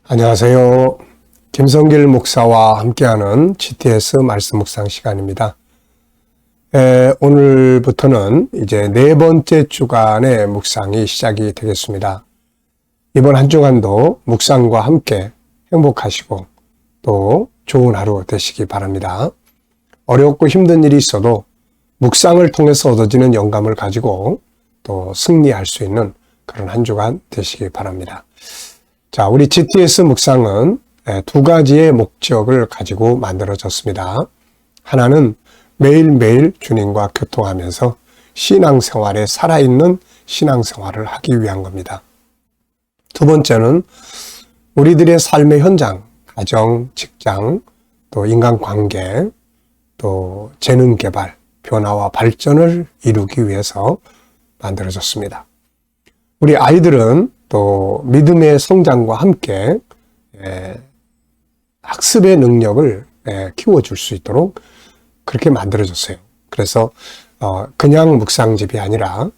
안녕하세요. 김성길 목사와 함께하는 GTS 말씀 묵상 시간입니다. 오늘부터는 이제 네 번째 주간의 묵상이 시작이 되겠습니다. 이번 한 주간도 묵상과 함께 행복하시고 또 좋은 하루 되시기 바랍니다. 어렵고 힘든 일이 있어도 묵상을 통해서 얻어지는 영감을 가지고 또 승리할 수 있는 그런 한 주간 되시기 바랍니다. 자, 우리 GTS 묵상은 두 가지의 목적을 가지고 만들어졌습니다. 하나는 매일매일 주님과 교통하면서 신앙생활에 살아있는 신앙생활을 하기 위한 겁니다. 두 번째는 우리들의 삶의 현장, 가정, 직장, 또 인간관계, 또 재능개발, 변화와 발전을 이루기 위해서 만들어졌습니다. 우리 아이들은 또 믿음의 성장과 함께 학습의 능력을 키워줄 수 있도록 그렇게 만들어졌어요. 그래서 그냥 묵상집이 아니라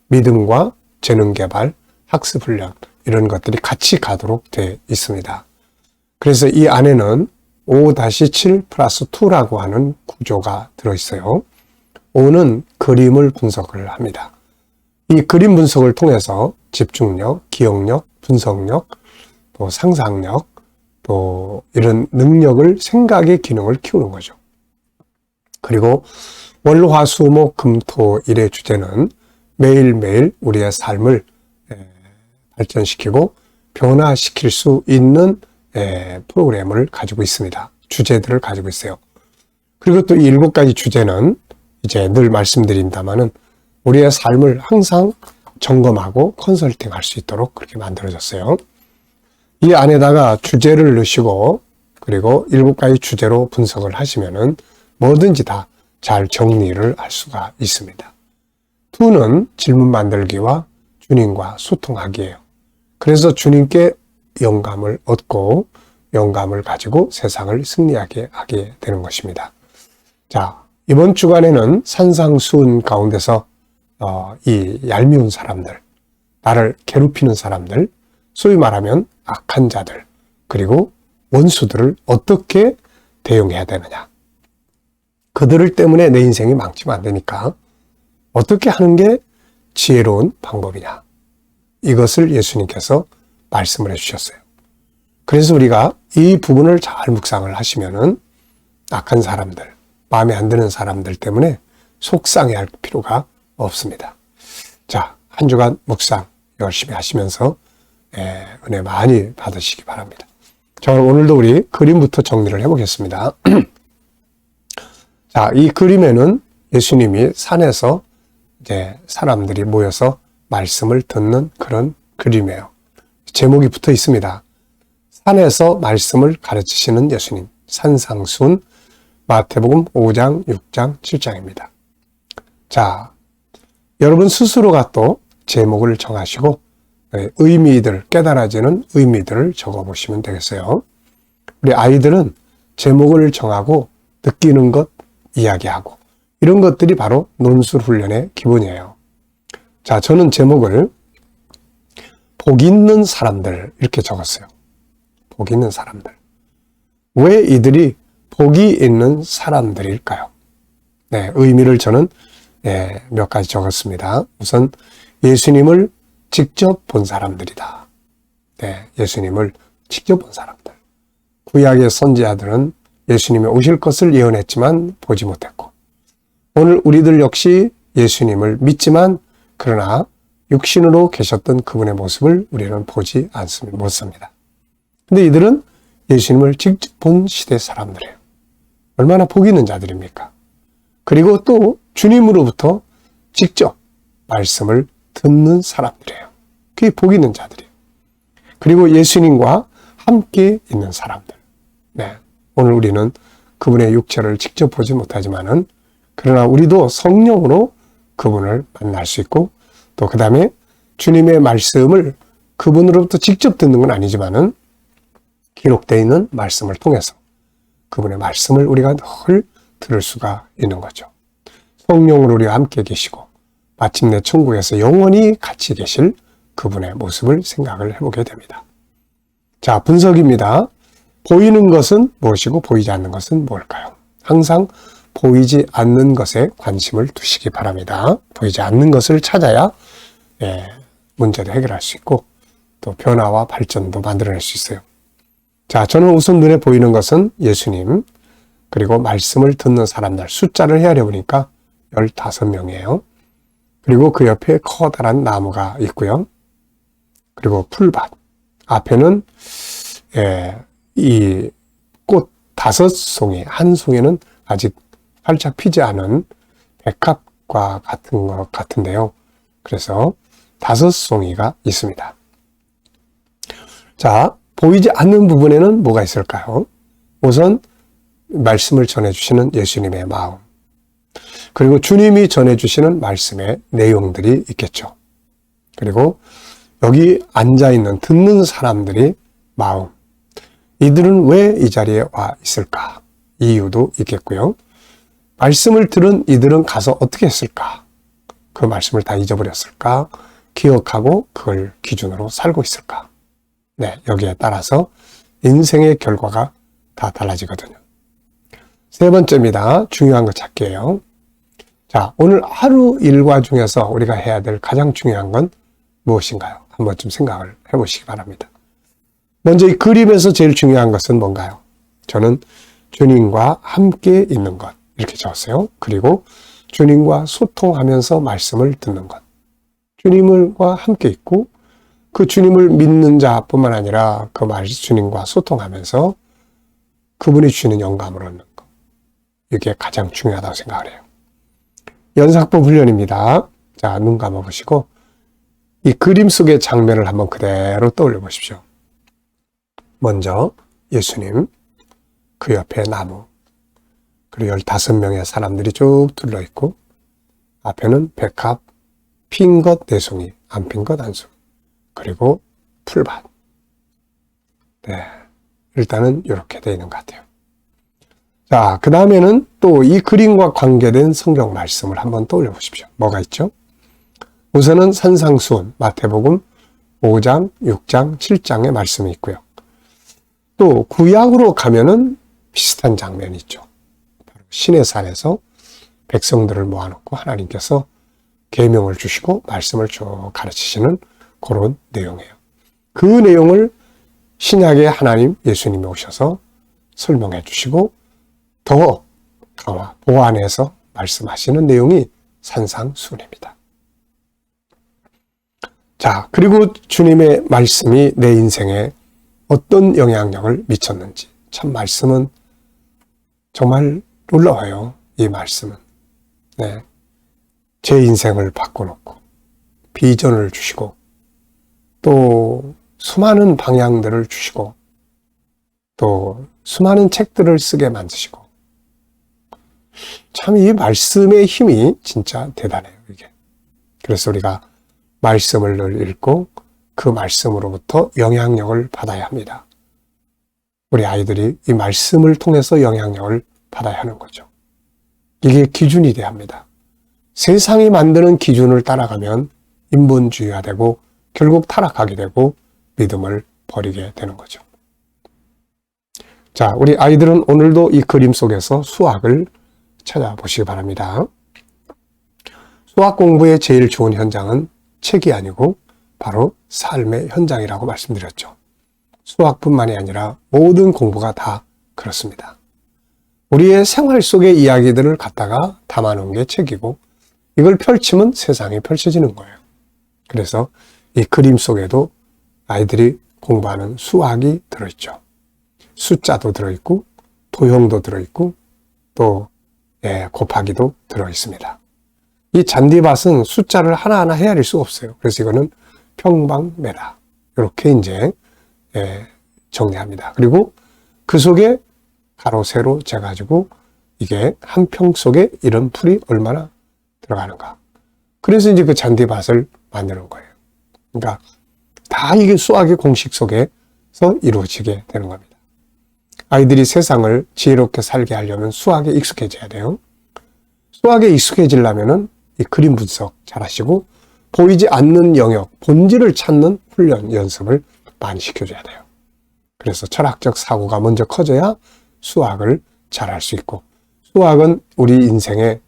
믿음과 재능개발, 학습훈련 이런 것들이 같이 가도록 되어 있습니다. 그래서 이 안에는 5-7 플러스 2라고 하는 구조가 들어있어요. 5는 그림을 분석을 합니다. 이 그림 분석을 통해서 집중력, 기억력, 분석력, 또 상상력, 또 이런 능력을, 생각의 기능을 키우는 거죠. 그리고 월, 화, 수, 목, 금, 토, 일의 주제는 매일매일 우리의 삶을 발전시키고 변화시킬 수 있는 프로그램을 가지고 있습니다. 주제들을 가지고 있어요. 그리고 또 이 7가지 주제는 이제 늘 말씀드린다마는 우리의 삶을 항상 점검하고 컨설팅할 수 있도록 그렇게 만들어졌어요. 이 안에다가 주제를 넣으시고 그리고 7가지 주제로 분석을 하시면은 뭐든지 다 잘 정리를 할 수가 있습니다. 2는 질문 만들기와 주님과 소통하기예요. 그래서 주님께 영감을 얻고 영감을 가지고 세상을 승리하게 하게 되는 것입니다. 자, 이번 주간에는 산상수훈 가운데서 이 얄미운 사람들, 나를 괴롭히는 사람들, 소위 말하면 악한 자들, 그리고 원수들을 어떻게 대응해야 되느냐. 그들을 때문에 내 인생이 망치면 안 되니까 어떻게 하는 게 지혜로운 방법이냐. 이것을 예수님께서 말씀을 해주셨어요. 그래서 우리가 이 부분을 잘 묵상을 하시면은 악한 사람들, 마음에 안 드는 사람들 때문에 속상해할 필요가 없습니다. 자, 한 주간 묵상 열심히 하시면서 은혜 많이 받으시기 바랍니다. 자, 오늘도 우리 그림부터 정리를 해보겠습니다. 자, 이 그림에는 예수님이 산에서 이제 사람들이 모여서 말씀을 듣는 그런 그림이에요. 제목이 붙어 있습니다. 산에서 말씀을 가르치시는 예수님, 산상수훈, 마태복음 5장, 6장, 7장입니다. 자, 여러분 스스로가 또 제목을 정하시고 의미들, 깨달아지는 의미들을 적어보시면 되겠어요. 우리 아이들은 제목을 정하고 느끼는 것 이야기하고 이런 것들이 바로 논술 훈련의 기본이에요. 자, 저는 제목을 복 있는 사람들 이렇게 적었어요. 복 있는 사람들. 왜 이들이 복이 있는 사람들일까요? 네, 의미를 저는 몇 가지 적었습니다. 우선 예수님을 직접 본 사람들이다. 네, 예수님을 직접 본 사람들. 구약의 선지자들은 예수님이 오실 것을 예언했지만 보지 못했고, 오늘 우리들 역시 예수님을 믿지만 그러나 육신으로 계셨던 그분의 모습을 우리는 보지 않습니다. 못 삽니다. 근데 이들은 예수님을 직접 본 시대 사람들이에요. 얼마나 복 있는 자들입니까? 그리고 또 주님으로부터 직접 말씀을 듣는 사람들이에요. 그게 복 있는 자들이에요. 그리고 예수님과 함께 있는 사람들. 네, 오늘 우리는 그분의 육체를 직접 보지 못하지만은 그러나 우리도 성령으로 그분을 만날 수 있고 또 그 다음에 주님의 말씀을 그분으로부터 직접 듣는 건 아니지만은 기록되어 있는 말씀을 통해서 그분의 말씀을 우리가 늘 들을 수가 있는 거죠. 성령으로 우리와 함께 계시고 마침내 천국에서 영원히 같이 계실 그분의 모습을 생각을 해보게 됩니다. 자, 분석입니다. 보이는 것은 무엇이고 보이지 않는 것은 뭘까요? 항상 보이지 않는 것에 관심을 두시기 바랍니다. 보이지 않는 것을 찾아야 문제도 해결할 수 있고 또 변화와 발전도 만들어낼 수 있어요. 자, 저는 우선 눈에 보이는 것은 예수님, 그리고 말씀을 듣는 사람들, 숫자를 헤아려 보니까 15명이에요. 그리고 그 옆에 커다란 나무가 있고요. 그리고 풀밭. 앞에는 이 꽃 5송이, 한 송이는 아직 활짝 피지 않은 백합과 같은 것 같은데요. 그래서 5송이가 있습니다. 자, 보이지 않는 부분에는 뭐가 있을까요? 우선 말씀을 전해주시는 예수님의 마음, 그리고 주님이 전해주시는 말씀의 내용들이 있겠죠. 그리고 여기 앉아있는 듣는 사람들이 마음, 이들은 왜 이 자리에 와 있을까? 이유도 있겠고요. 말씀을 들은 이들은 가서 어떻게 했을까? 그 말씀을 다 잊어버렸을까? 기억하고 그걸 기준으로 살고 있을까? 네, 여기에 따라서 인생의 결과가 다 달라지거든요. 세 번째입니다. 중요한 거 찾기예요. 자, 오늘 하루 일과 중에서 우리가 해야 될 가장 중요한 건 무엇인가요? 한번 좀 생각을 해보시기 바랍니다. 먼저 이 그림에서 제일 중요한 것은 뭔가요? 저는 주님과 함께 있는 것, 이렇게 적었어요. 그리고 주님과 소통하면서 말씀을 듣는 것. 주님과 함께 있고 그 주님을 믿는 자뿐만 아니라 그 주님과 소통하면서 그분이 주시는 영감을 얻는 것. 이게 가장 중요하다고 생각을 해요. 연상법 훈련입니다. 자, 눈 감아보시고 이 그림 속의 장면을 한번 그대로 떠올려 보십시오. 먼저 예수님, 그 옆에 나무, 그리고 15명의 사람들이 쭉 둘러있고 앞에는 백합, 핀 것 4송이, 안 핀 것 1송이, 그리고 풀밭. 네, 일단은 이렇게 되어 있는 것 같아요. 자, 그 다음에는 또 이 그림과 관계된 성경 말씀을 한번 떠올려 보십시오. 뭐가 있죠? 우선은 산상수훈, 마태복음 5장, 6장, 7장의 말씀이 있고요. 또 구약으로 가면은 비슷한 장면이 있죠. 바로 시내산에서 백성들을 모아놓고 하나님께서 계명을 주시고 말씀을 쭉 가르치시는 그런 내용이에요. 그 내용을 신약의 하나님 예수님이 오셔서 설명해 주시고 더 강화, 보완해서 말씀하시는 내용이 산상수훈입니다. 자, 그리고 주님의 말씀이 내 인생에 어떤 영향력을 미쳤는지. 참 말씀은 정말 놀라워요. 이 말씀은. 네. 제 인생을 바꿔놓고 비전을 주시고 또 수많은 방향들을 주시고 또 수많은 책들을 쓰게 만드시고 참 이 말씀의 힘이 진짜 대단해요. 이게. 그래서 우리가 말씀을 늘 읽고 그 말씀으로부터 영향력을 받아야 합니다. 우리 아이들이 이 말씀을 통해서 영향력을 받아야 하는 거죠. 이게 기준이 돼야 합니다. 세상이 만드는 기준을 따라가면 인본주의화되고 결국 타락하게 되고 믿음을 버리게 되는 거죠. 자, 우리 아이들은 오늘도 이 그림 속에서 수학을 찾아보시기 바랍니다. 수학 공부의 제일 좋은 현장은 책이 아니고 바로 삶의 현장이라고 말씀드렸죠. 수학뿐만이 아니라 모든 공부가 다 그렇습니다. 우리의 생활 속의 이야기들을 갖다가 담아놓은 게 책이고 이걸 펼치면 세상이 펼쳐지는 거예요. 그래서 이 그림 속에도 아이들이 공부하는 수학이 들어있죠. 숫자도 들어있고 도형도 들어있고 또 곱하기도 들어있습니다. 이 잔디밭은 숫자를 하나하나 헤아릴 수가 없어요. 그래서 이거는 평방매라 이렇게 이제 정리합니다. 그리고 그 속에 가로 세로 재가지고 이게 한 평 속에 이런 풀이 얼마나 들어가는가. 그래서 이제 그 잔디밭을 만드는 거예요. 그러니까 다 이게 수학의 공식 속에서 이루어지게 되는 겁니다. 아이들이 세상을 지혜롭게 살게 하려면 수학에 익숙해져야 돼요. 수학에 익숙해지려면은 이 그림 분석 잘 하시고 보이지 않는 영역, 본질을 찾는 훈련, 연습을 많이 시켜줘야 돼요. 그래서 철학적 사고가 먼저 커져야 수학을 잘할 수 있고, 수학은 우리 인생에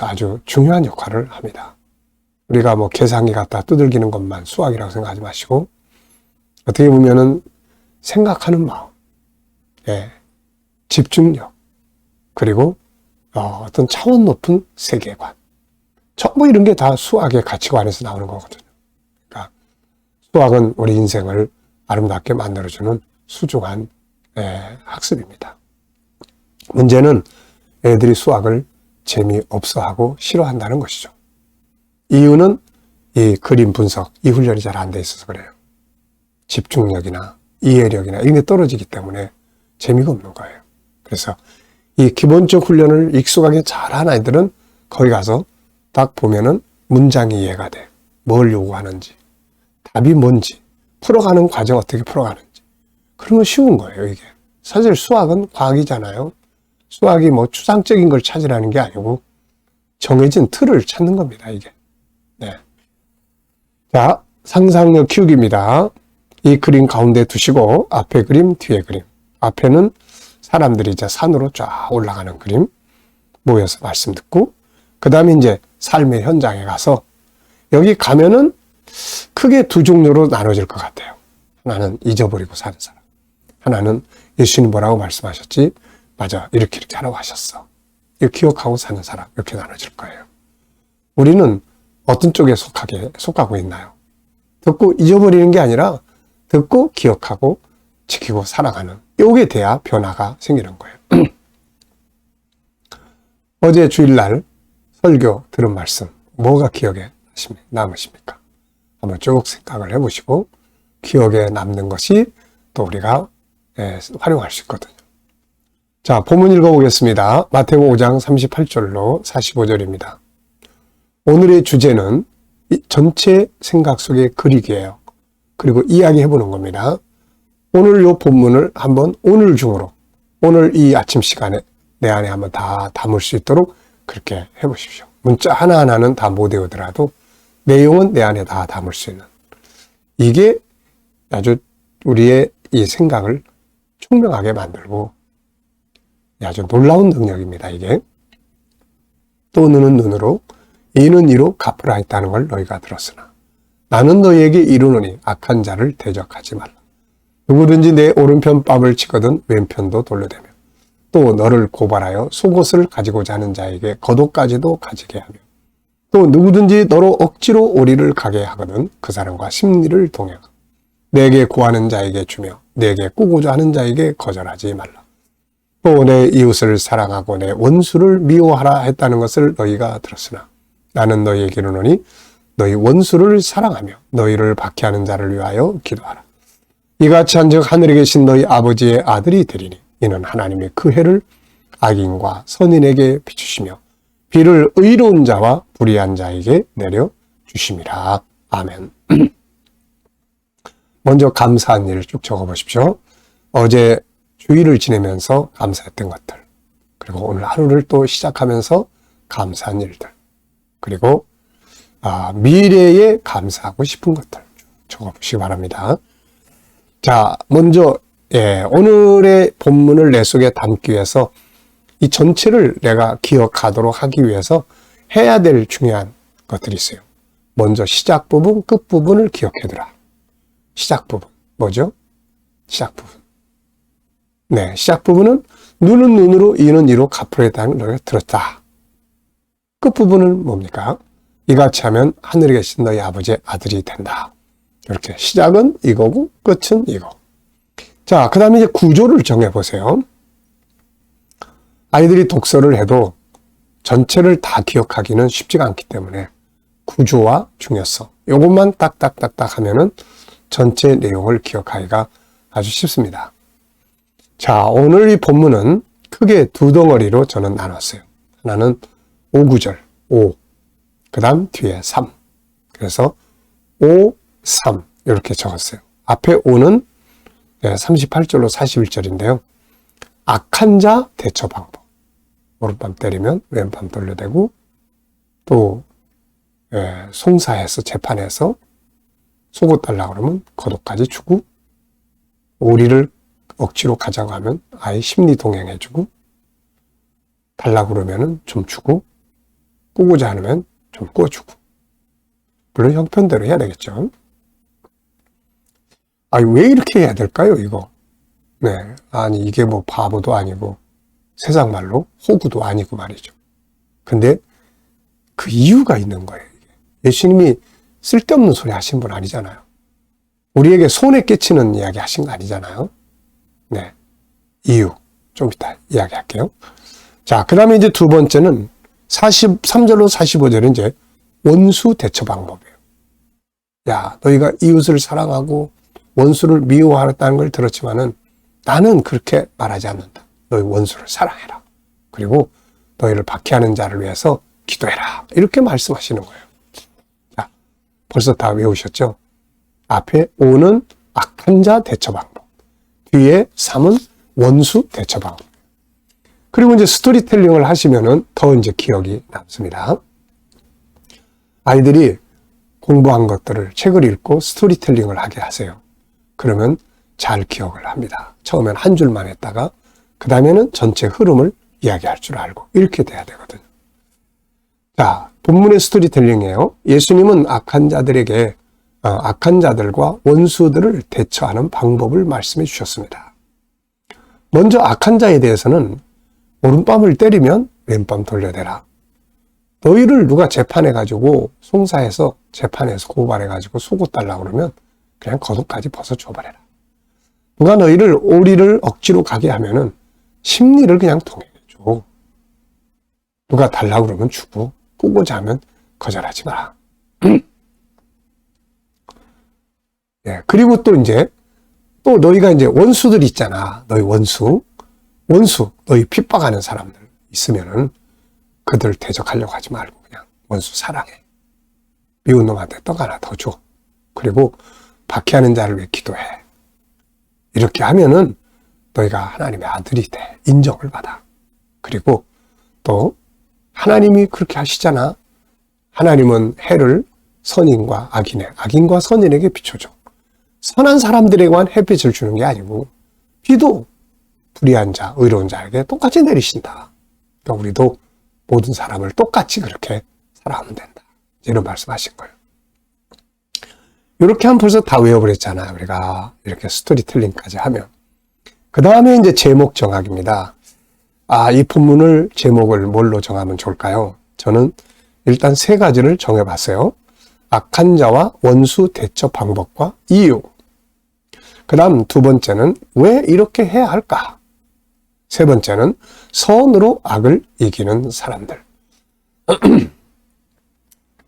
아주 중요한 역할을 합니다. 우리가 뭐 계산기 갖다 두들기는 것만 수학이라고 생각하지 마시고, 어떻게 보면은 생각하는 마음, 예, 집중력, 그리고 어떤 차원 높은 세계관, 전부 이런 게 다 수학의 가치관에서 나오는 거거든요. 그러니까 수학은 우리 인생을 아름답게 만들어주는 소중한 학습입니다. 문제는 애들이 수학을 재미없어 하고 싫어한다는 것이죠. 이유는 이 그림 분석, 이 훈련이 잘 안 돼 있어서 그래요. 집중력이나 이해력이나 이런 게 떨어지기 때문에 재미가 없는 거예요. 그래서 이 기본적 훈련을 익숙하게 잘한 아이들은 거기 가서 딱 보면은 문장이 이해가 돼. 뭘 요구하는지, 답이 뭔지, 풀어가는 과정 어떻게 풀어가는지. 그러면 쉬운 거예요, 이게. 사실 수학은 과학이잖아요. 수학이 뭐 추상적인 걸 찾으라는 게 아니고 정해진 틀을 찾는 겁니다, 이게. 네. 자, 상상력 키우기입니다. 이 그림 가운데 두시고 앞에 그림, 뒤에 그림. 앞에는 사람들이 이제 산으로 쫙 올라가는 그림 모여서 말씀 듣고, 그 다음에 이제 삶의 현장에 가서 여기 가면은 크게 두 종류로 나눠질 것 같아요. 하나는 잊어버리고 사는 사람. 하나는 예수님 뭐라고 말씀하셨지? 맞아, 이렇게 하라고 하셨어. 이거 기억하고 사는 사람. 이렇게 나눠질 거예요. 우리는 어떤 쪽에 속하고 있나요? 듣고 잊어버리는 게 아니라 듣고 기억하고 지키고 살아가는, 요게 돼야 변화가 생기는 거예요. 어제 주일날 설교 들은 말씀, 뭐가 기억에 남으십니까? 한번 쭉 생각을 해보시고 기억에 남는 것이 또 우리가 활용할 수 있거든요. 자, 본문 읽어보겠습니다. 마태복음 5장 38절로 45절입니다. 오늘의 주제는 전체 생각 속의 그리기예요. 그리고 이야기해보는 겁니다. 오늘 이 본문을 한번 오늘 중으로, 오늘 이 아침 시간에 내 안에 한번 다 담을 수 있도록 그렇게 해보십시오. 문자 하나하나는 다 못 외우더라도 내용은 내 안에 다 담을 수 있는, 이게 아주 우리의 이 생각을 총명하게 만들고 아주 놀라운 능력입니다, 이게. 또 눈은 눈으로, 이는 이로 갚으라 했다는 걸 너희가 들었으나 나는 너희에게 이르노니 악한 자를 대적하지 말라. 누구든지 내 오른편 뺨을 치거든 왼편도 돌려대며 또 너를 고발하여 속옷을 가지고자 하는 자에게 겉옷까지도 가지게 하며 또 누구든지 너로 억지로 오리를 가게 하거든 그 사람과 심리를 동행하고 내게 구하는 자에게 주며 내게 꾸고자 하는 자에게 거절하지 말라. 또 내 이웃을 사랑하고 내 원수를 미워하라 했다는 것을 너희가 들었으나 나는 너희에게 이르노니 너희 원수를 사랑하며 너희를 박해하는 자를 위하여 기도하라. 이같이 한즉 하늘에 계신 너희 아버지의 아들이 되리니 이는 하나님의 그 해를 악인과 선인에게 비추시며 비를 의로운 자와 불의한 자에게 내려 주심이라. 아멘. 먼저 감사한 일을 쭉 적어보십시오. 어제 주일을 지내면서 감사했던 것들, 그리고 오늘 하루를 또 시작하면서 감사한 일들, 그리고 미래에 감사하고 싶은 것들 적어보시기 바랍니다. 자, 먼저 오늘의 본문을 내 속에 담기 위해서 이 전체를 내가 기억하도록 하기 위해서 해야 될 중요한 것들이 있어요. 먼저 시작 부분, 끝 부분을 기억해두라. 시작 부분 뭐죠? 시작 부분. 네, 시작 부분은 눈은 눈으로, 이는 이로 갚으라 했다는 걸 들었다. 끝 부분은 뭡니까? 이같이 하면 하늘에 계신 너희 아버지의 아들이 된다. 이렇게 시작은 이거고 끝은 이거. 자, 그 다음에 이제 구조를 정해보세요. 아이들이 독서를 해도 전체를 다 기억하기는 쉽지가 않기 때문에 구조와 중요성, 이것만 딱딱딱딱 하면은 전체 내용을 기억하기가 아주 쉽습니다. 자, 오늘 이 본문은 크게 두 덩어리로 저는 나눴어요. 하나는 5구절, 5. 그 다음 뒤에 3. 그래서 5, 3 이렇게 적었어요. 앞에 5는 38절로 41절인데요. 악한 자 대처 방법. 오른밤 때리면 왼밤 돌려대고 또 송사해서 재판해서 속옷 달라고 그러면 겉옷까지 주고 오리를 억지로 가자고 하면 아예 심리 동행해주고, 달라고 그러면은 좀 주고, 꾸고자 하면 좀 꾸어주고. 물론 형편대로 해야 되겠죠. 왜 이렇게 해야 될까요, 이거? 네. 아니, 이게 뭐 바보도 아니고, 세상 말로 호구도 아니고 말이죠. 근데 그 이유가 있는 거예요. 이게. 예수님이 쓸데없는 소리 하신 분 아니잖아요. 우리에게 손에 끼치는 이야기 하신 거 아니잖아요. 네. 이유. 좀 이따 이야기할게요. 자, 그 다음에 이제 두 번째는 43절로 45절은 이제 원수 대처 방법이에요. 야, 너희가 이웃을 사랑하고 원수를 미워하였다는 걸 들었지만은 나는 그렇게 말하지 않는다. 너희 원수를 사랑해라. 그리고 너희를 박해하는 자를 위해서 기도해라. 이렇게 말씀하시는 거예요. 자, 벌써 다 외우셨죠? 앞에 5는 악한 자 대처 방법. 뒤에 3은 원수 대처 방법. 그리고 이제 스토리텔링을 하시면은 더 이제 기억이 남습니다. 아이들이 공부한 것들을 책을 읽고 스토리텔링을 하게 하세요. 그러면 잘 기억을 합니다. 처음엔 한 줄만 했다가 그 다음에는 전체 흐름을 이야기할 줄 알고 이렇게 돼야 되거든요. 자, 본문의 스토리텔링이에요. 예수님은 악한 자들과 원수들을 대처하는 방법을 말씀해 주셨습니다. 먼저 악한 자에 대해서는 오른밤을 때리면 왼밤 돌려대라. 너희를 누가 재판해가지고 송사해서 재판해서 고발해가지고 속옷 달라고 그러면 그냥 겉옷까지 벗어줘버려라. 누가 너희를 오리를 억지로 가게 하면은 심리를 그냥 통행해줘. 누가 달라고 그러면 주고 꾸고자 하면 거절하지 마라. 예, 그리고 또 너희가 이제 원수들 있잖아. 너희 원수, 너희 핍박하는 사람들 있으면은 그들 대적하려고 하지 말고 그냥 원수 사랑해. 미운 놈한테 떡 하나 더 줘. 그리고 박해하는 자를 위해 기도해. 이렇게 하면은 너희가 하나님의 아들이 돼. 인정을 받아. 그리고 또 하나님이 그렇게 하시잖아. 하나님은 해를 선인과 악인과 선인에게 비춰줘. 선한 사람들에게만 햇빛을 주는 게 아니고 비도 불의한 자, 의로운 자에게 똑같이 내리신다. 그러니까 우리도 모든 사람을 똑같이 그렇게 살아가면 된다. 이런 말씀하신 거예요. 이렇게 하면 벌써 다 외워버렸잖아요. 우리가 이렇게 스토리텔링까지 하면. 그 다음에 이제 제목 정학입니다. 이 본문을 제목을 뭘로 정하면 좋을까요? 저는 일단 3가지를 정해봤어요. 악한 자와 원수 대처 방법과 이유. 그 다음 2번째는 왜 이렇게 해야 할까? 3번째는 선으로 악을 이기는 사람들.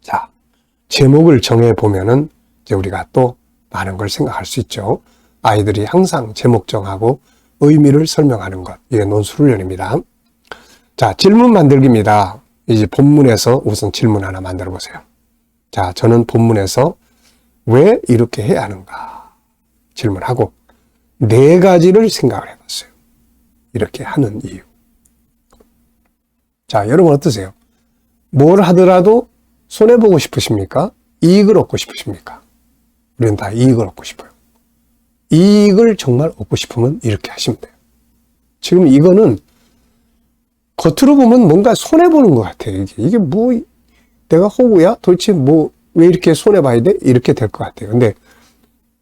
자, 제목을 정해보면은 이제 우리가 또 많은 걸 생각할 수 있죠. 아이들이 항상 제목 정하고 의미를 설명하는 것. 이게 논술훈련입니다. 자, 질문 만들기입니다. 이제 본문에서 우선 질문 하나 만들어 보세요. 자, 저는 본문에서 왜 이렇게 해야 하는가 질문하고 4가지를 생각을 해봤어요. 이렇게 하는 이유. 자, 여러분 어떠세요? 뭘 하더라도 손해보고 싶으십니까? 이익을 얻고 싶으십니까? 우리는 다 이익을 얻고 싶어요. 이익을 정말 얻고 싶으면 이렇게 하시면 돼요. 지금 이거는 겉으로 보면 뭔가 손해보는 것 같아요. 이게 뭐, 내가 호구야? 도대체 뭐, 왜 이렇게 손해봐야 돼? 이렇게 될 것 같아요. 근데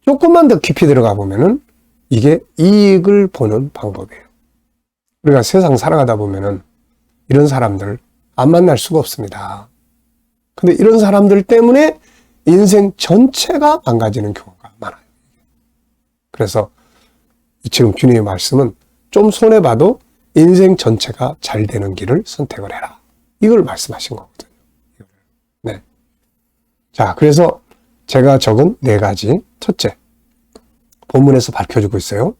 조금만 더 깊이 들어가 보면은 이게 이익을 보는 방법이에요. 우리가 세상 살아가다 보면은 이런 사람들 안 만날 수가 없습니다. 근데 이런 사람들 때문에 인생 전체가 망가지는 경우가 많아요. 그래서 지금 주님의 말씀은 좀 손해봐도 인생 전체가 잘 되는 길을 선택을 해라. 이걸 말씀하신 거거든요. 네. 자, 그래서 제가 적은 4가지. 첫째, 본문에서 밝혀주고 있어요.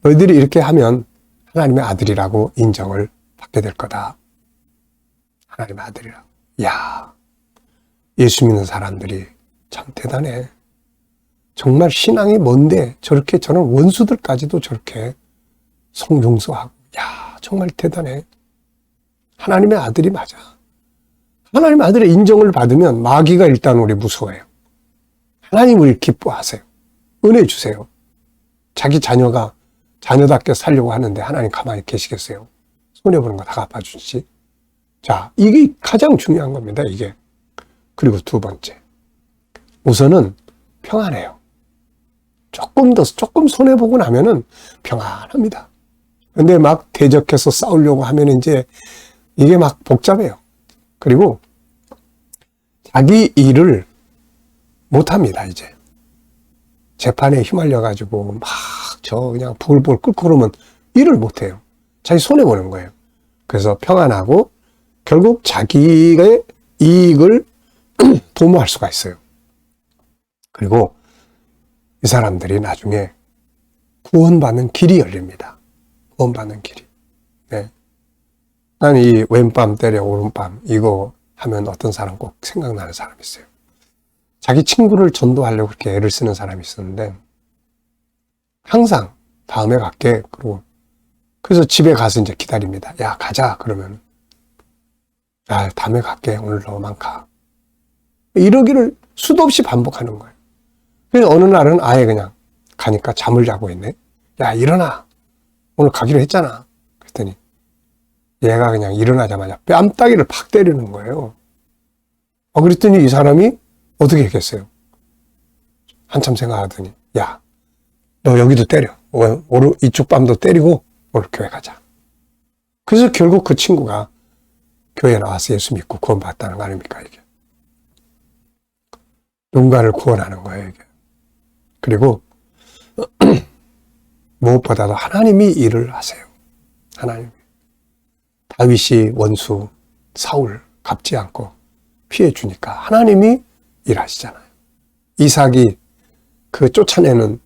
너희들이 이렇게 하면 하나님의 아들이라고 인정을 받게 될 거다. 하나님의 아들이라고. 야, 예수 믿는 사람들이 참 대단해. 정말 신앙이 뭔데 저렇게 저는 원수들까지도 저렇게 성용서하고. 야, 정말 대단해. 하나님의 아들이 맞아. 하나님의 아들의 인정을 받으면 마귀가 일단 우리 무서워해요. 하나님을 기뻐하세요. 은혜 주세요. 자기 자녀답게 살려고 하는데 하나님 가만히 계시겠어요? 손해보는 거 다 갚아주지. 자, 이게 가장 중요한 겁니다, 이게. 그리고 두 번째. 우선은 평안해요. 조금 손해보고 나면은 평안합니다. 근데 막 대적해서 싸우려고 하면 이제 이게 막 복잡해요. 그리고 자기 일을 못합니다, 이제. 재판에 휘말려가지고 막 그냥 불불 끓고 그러면 일을 못해요. 자기 손해보는 거예요. 그래서 평안하고 결국 자기의 이익을 도모할 수가 있어요. 그리고 이 사람들이 나중에 구원받는 길이 열립니다. 구원받는 길이. 네. 난 이 왼밤 때려 오른밤 이거 하면 어떤 사람 꼭 생각나는 사람이 있어요. 자기 친구를 전도하려고 그렇게 애를 쓰는 사람이 있었는데 항상 다음에 갈게. 그러고 그래서 집에 가서 이제 기다립니다. 야, 가자. 그러면 야, 다음에 갈게. 오늘 너만 가. 이러기를 수도 없이 반복하는 거예요. 그래서 어느 날은 아예 그냥 가니까 잠을 자고 있네. 야, 일어나. 오늘 가기로 했잖아. 그랬더니 얘가 그냥 일어나자마자 뺨따기를 팍 때리는 거예요. 그랬더니 이 사람이 어떻게 했겠어요? 한참 생각하더니 야, 너 여기도 때려. 이쪽 뺨도 때리고 오늘 교회 가자. 그래서 결국 그 친구가 교회에 나와서 예수 믿고 구원받았다는 거 아닙니까, 이게. 누군가를 구원하는 거예요, 이게. 그리고 무엇보다도 하나님이 일을 하세요. 하나님이. 다윗이 원수 사울 갚지 않고 피해 주니까 하나님이 일하시잖아요. 이삭이 그 쫓아내는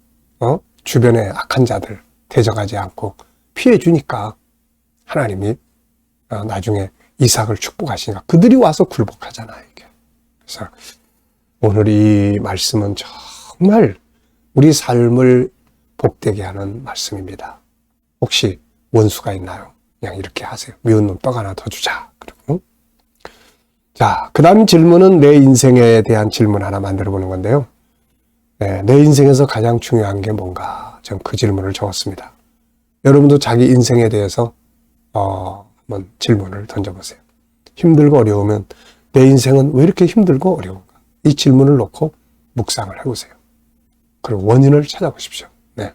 주변의 악한 자들 대적하지 않고 피해 주니까 하나님이 나중에 이삭을 축복하시니까 그들이 와서 굴복하잖아요, 이게. 그래서 오늘 이 말씀은 정말 우리 삶을 복되게 하는 말씀입니다. 혹시 원수가 있나요? 그냥 이렇게 하세요. 미운 놈 떡 하나 더 주자. 그리고 자, 그 다음 질문은 내 인생에 대한 질문 하나 만들어 보는 건데요. 네, 내 인생에서 가장 중요한 게 뭔가? 전 그 질문을 적었습니다. 여러분도 자기 인생에 대해서 한번 질문을 던져보세요. 힘들고 어려우면 내 인생은 왜 이렇게 힘들고 어려운가? 이 질문을 놓고 묵상을 해보세요. 그리고 원인을 찾아보십시오. 네.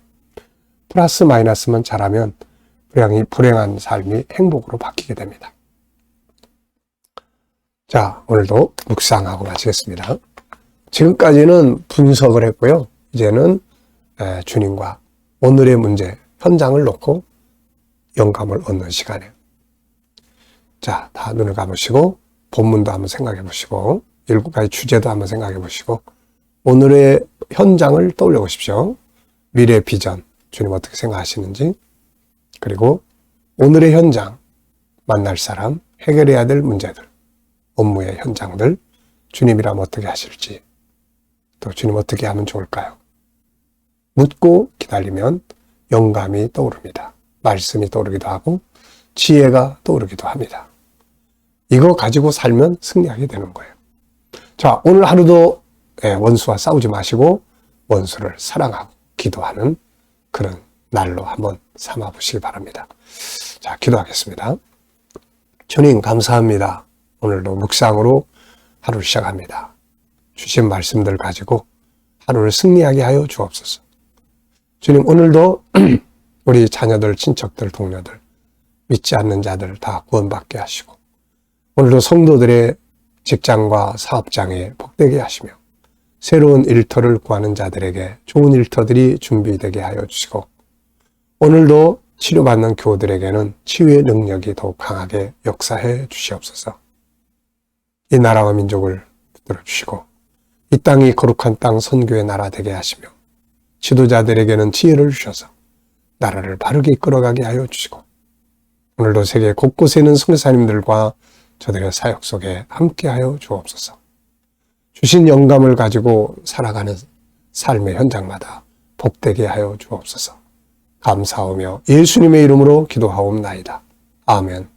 플러스 마이너스만 잘하면 불행한 삶이 행복으로 바뀌게 됩니다. 자, 오늘도 묵상하고 마치겠습니다. 지금까지는 분석을 했고요. 이제는 주님과 오늘의 문제, 현장을 놓고 영감을 얻는 시간이에요. 자, 다 눈을 감으시고 본문도 한번 생각해 보시고 7가지 주제도 한번 생각해 보시고 오늘의 현장을 떠올려 보십시오. 미래 비전, 주님 어떻게 생각하시는지, 그리고 오늘의 현장, 만날 사람, 해결해야 될 문제들, 업무의 현장들, 주님이라면 어떻게 하실지, 또 주님 어떻게 하면 좋을까요? 묻고 기다리면 영감이 떠오릅니다. 말씀이 떠오르기도 하고 지혜가 떠오르기도 합니다. 이거 가지고 살면 승리하게 되는 거예요. 자, 오늘 하루도 원수와 싸우지 마시고 원수를 사랑하고 기도하는 그런 날로 한번 삼아 보시기 바랍니다. 자, 기도하겠습니다. 주님 감사합니다. 오늘도 묵상으로 하루를 시작합니다. 주신 말씀들 가지고 하루를 승리하게 하여 주옵소서. 주님, 오늘도 우리 자녀들, 친척들, 동료들, 믿지 않는 자들 다 구원받게 하시고 오늘도 성도들의 직장과 사업장에 복되게 하시며 새로운 일터를 구하는 자들에게 좋은 일터들이 준비되게 하여 주시고 오늘도 치료받는 교우들에게는 치유의 능력이 더욱 강하게 역사해 주시옵소서. 이 나라와 민족을 붙들어 주시고 이 땅이 거룩한 땅 선교의 나라 되게 하시며 지도자들에게는 지혜를 주셔서 나라를 바르게 이끌어가게 하여 주시고 오늘도 세계 곳곳에 있는 선교사님들과 저들의 사역 속에 함께하여 주옵소서. 주신 영감을 가지고 살아가는 삶의 현장마다 복되게 하여 주옵소서. 감사하며 예수님의 이름으로 기도하옵나이다. 아멘.